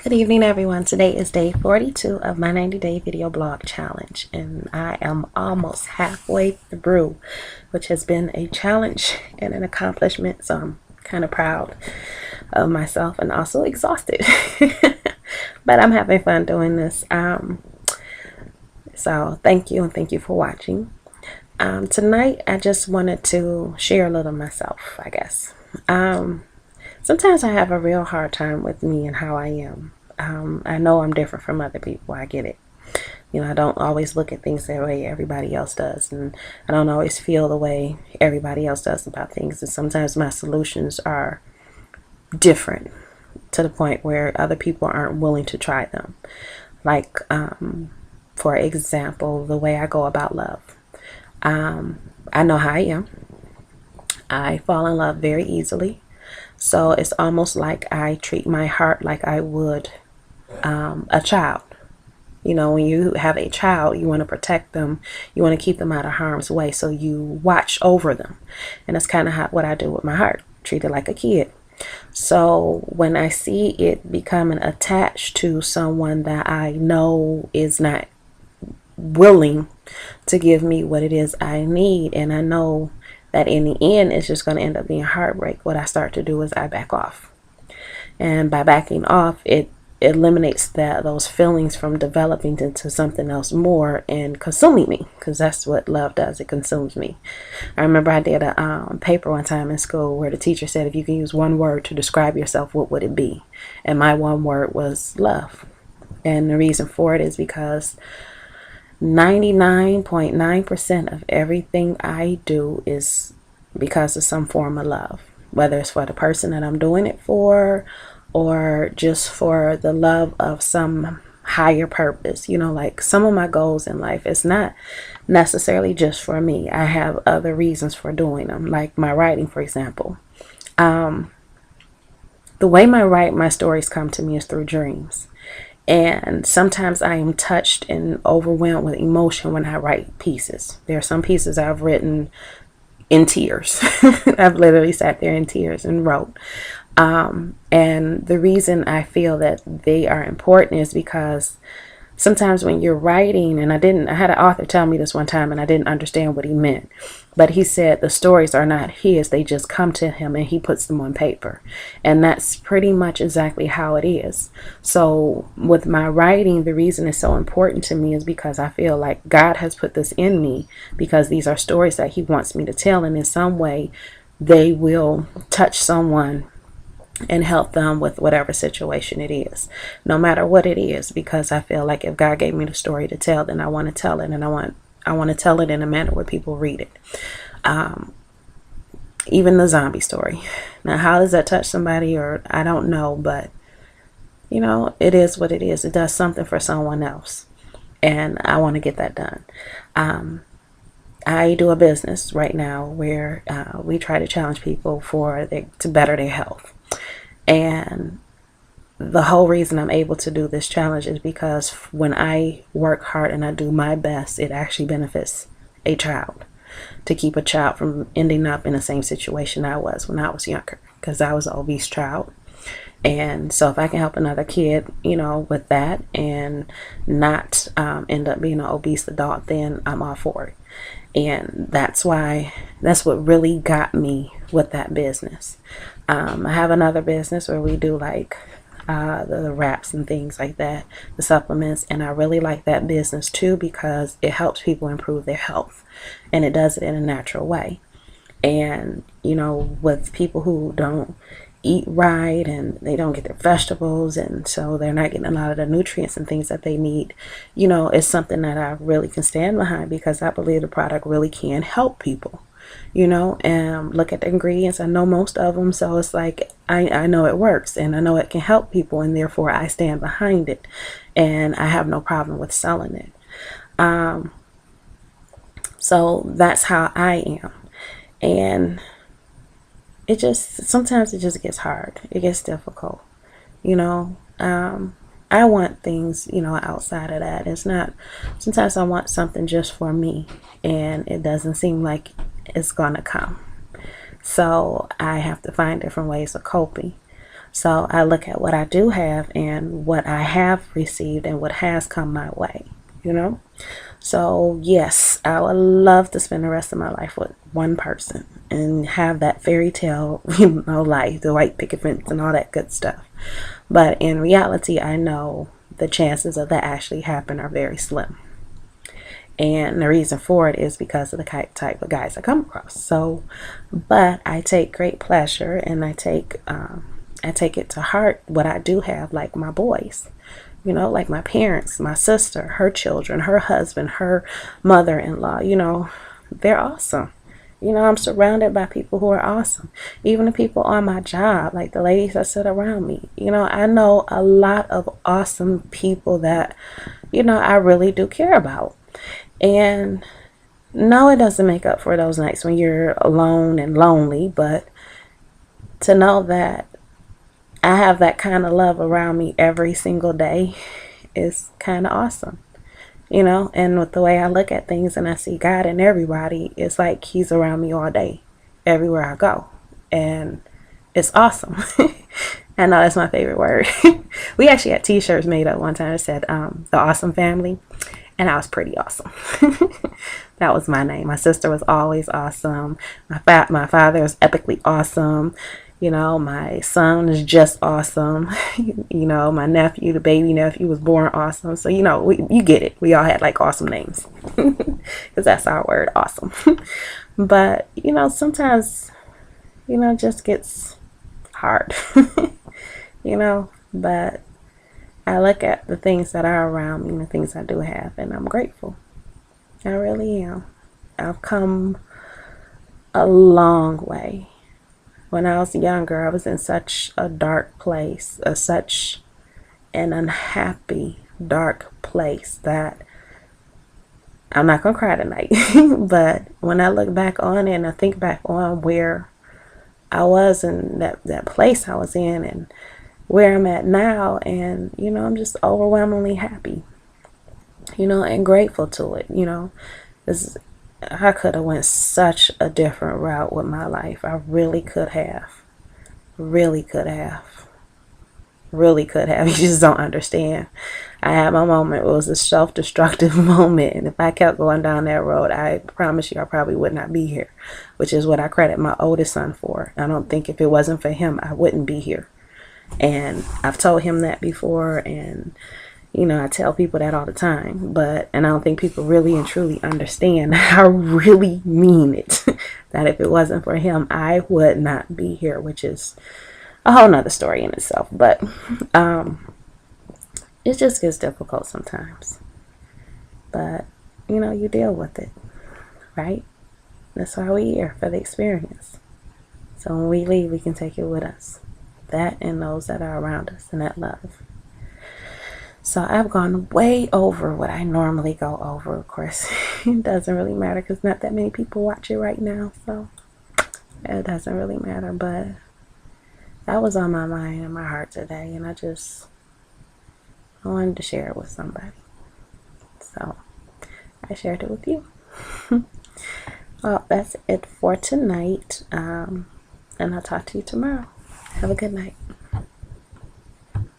Good evening, everyone. Today is day 42 of my 90-day video blog challenge, and I am almost halfway through, which has been a challenge and an accomplishment, so I'm kind of proud of myself and also exhausted. But I'm having fun doing this. So thank you, and thank you for watching. Tonight, I just wanted to share a little of myself, I guess. Sometimes I have a real hard time with me and how I am. I know I'm different from other people. I get it. You know, I don't always look at things the way everybody else does, and I don't always feel the way everybody else does about things. And sometimes my solutions are different to the point where other people aren't willing to try them. Like, for example, the way I go about love. I know how I am. I fall in love very easily. So it's almost like I treat my heart like I would a child. You know, when you have a child, you want to protect them. You want to keep them out of harm's way. So you watch over them. And that's kind of what I do with my heart. Treat it like a kid. So when I see it becoming attached to someone that I know is not willing to give me what it is I need, and I know that in the end it's just going to end up being heartbreak, what I start to do is I back off. And by backing off, it eliminates those feelings from developing into something else more and consuming me, because that's what love does. It consumes me. I remember I did a paper one time in school where the teacher said, if you can use one word to describe yourself, what would it be? And my one word was love. And the reason for it is because 99.9% of everything I do is because of some form of love, whether it's for the person that I'm doing it for or just for the love of some higher purpose. You know, like some of my goals in life, it's not necessarily just for me. I have other reasons for doing them, like my writing, for example. The way my stories come to me is through dreams. And sometimes I am touched and overwhelmed with emotion when I write pieces. There are some pieces I've written in tears. I've literally sat there in tears and wrote. And the reason I feel that they are important is because sometimes when you're writing, and I had an author tell me this one time and I didn't understand what he meant, but he said the stories are not his, they just come to him and he puts them on paper. And that's pretty much exactly how it is. So with my writing, the reason it's so important to me is because I feel like God has put this in me, because these are stories that he wants me to tell, and in some way they will touch someone and help them with whatever situation it is, no matter what it is, because I feel like if God gave me the story to tell, then I want to tell it, and I want to tell it in a manner where people read it. Even the zombie story. Now, how does that touch somebody, or I don't know, but you know, it is what it is. It does something for someone else, and I want to get that done. I do a business right now where we try to challenge people to better their health. And the whole reason I'm able to do this challenge is because when I work hard and I do my best, it actually benefits a child, to keep a child from ending up in the same situation I was when I was younger, because I was an obese child. And so if I can help another kid, you know, with that and not end up being an obese adult, then I'm all for it. And that's what really got me with that business. I have another business where we do like the wraps and things like that, the supplements, and I really like that business too, because it helps people improve their health, and it does it in a natural way. And you know, with people who don't eat right and they don't get their vegetables, and so they're not getting a lot of the nutrients and things that they need, you know, it's something that I really can stand behind, because I believe the product really can help people, you know. And look at the ingredients, I know most of them, so it's like I know it works and I know it can help people, and therefore I stand behind it, and I have no problem with selling it. So that's how I am. And sometimes it just gets hard. It gets difficult, you know. I want things, you know, outside of that. It's not, sometimes I want something just for me, and it doesn't seem like it's gonna come. So I have to find different ways of coping. So I look at what I do have and what I have received and what has come my way, you know? So yes, I would love to spend the rest of my life with one person and have that fairy tale, life, the white picket fence and all that good stuff. But in reality, I know the chances of that actually happen are very slim. And the reason for it is because of the type of guys I come across. So, but I take great pleasure, and I take it to heart what I do have, like my boys, like my parents, my sister, her children, her husband, her mother-in-law. They're awesome. I'm surrounded by people who are awesome. Even the people on my job, like the ladies that sit around me. I know a lot of awesome people that, I really do care about. And no, it doesn't make up for those nights when you're alone and lonely, but to know that I have that kind of love around me every single day is kind of awesome. And with the way I look at things and I see God in everybody, it's like He's around me all day, everywhere I go. And it's awesome. I know that's my favorite word. We actually had t-shirts made up one time that said the awesome family. And I was pretty awesome. That was my name. My sister was always awesome. My father is epically awesome. My son is just awesome. My nephew, the baby nephew, was born awesome. So, you get it. We all had like awesome names. Because that's our word, awesome. But, sometimes, it just gets hard. But I look at the things that are around me and the things I do have, and I'm grateful. I really am. I've come a long way. When I was younger, I was in such a dark place, such an unhappy, dark place that I'm not going to cry tonight. But when I look back on it and I think back on where I was and that place I was in and where I'm at now, and I'm just overwhelmingly happy, and grateful to it. This I could have went such a different route with my life. I really could have. Really could have. Really could have. You just don't understand. I had my moment. It was a self-destructive moment. And if I kept going down that road, I promise you I probably would not be here, which is what I credit my oldest son for. I don't think if it wasn't for him, I wouldn't be here. And I've told him that before, and I tell people that all the time, and I don't think people really and truly understand. I really mean it. That if it wasn't for him, I would not be here, which is a whole nother story in itself. But it just gets difficult sometimes. But you deal with it, right? That's why we're here, for the experience. So when we leave, we can take it with us. That and those that are around us, and that love. So I've gone way over what I normally go over. Of course, it doesn't really matter because not that many people watch it right now. So it doesn't really matter. But that was on my mind and my heart today. And I wanted to share it with somebody. So I shared it with you. Well, that's it for tonight. And I'll talk to you tomorrow. Have a good night.